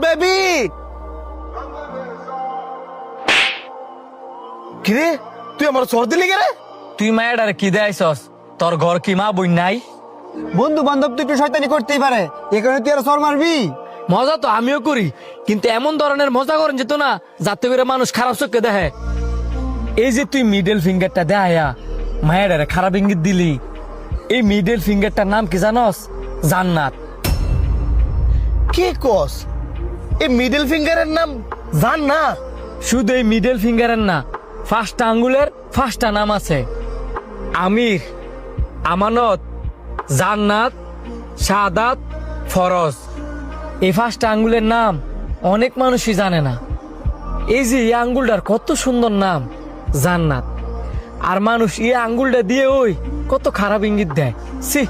Baby. কিরে তুই আমার সর দিলি কে রে? তুই মায়ের কি দেয়ছস? তোর ঘর কি মা বই নাই? বন্ধু বান্ধব তুই একটু শয়তানি করতেই পারে, এ কারণে তুই আর সর মারবি? মজা তো আমিও করি, কিন্তু এমন ধরনের মজা করেন যেত না যাতে করে মানুষ খারাপ চোখে দেখে। এই যে তুই মিডল ফিঙ্গারটা দেয়া মায়ের খারাপ ইঙ্গিত দিলি, এই মিডল ফিঙ্গারটার নাম কি জানস? জান্নাত। কি কস? এই মিডল ফিঙ্গারের নাম জান্নাত? শুধু এই মিডল ফিঙ্গারের না, ফার্স্টটা আঙ্গুলের ফার্স্টটা নাম আছে। আমির, আমানত, জান্নাত, শাহাদাত, ফরজ। এই ফার্স্টটা আঙ্গুলের নাম অনেক মানুষই জানে না। এই যে এই আঙ্গুলটার কত সুন্দর নাম জান্নাত, আর মানুষ এই আঙ্গুলটা দিয়ে ওই কত খারাপ ইঙ্গিত দেয়। সি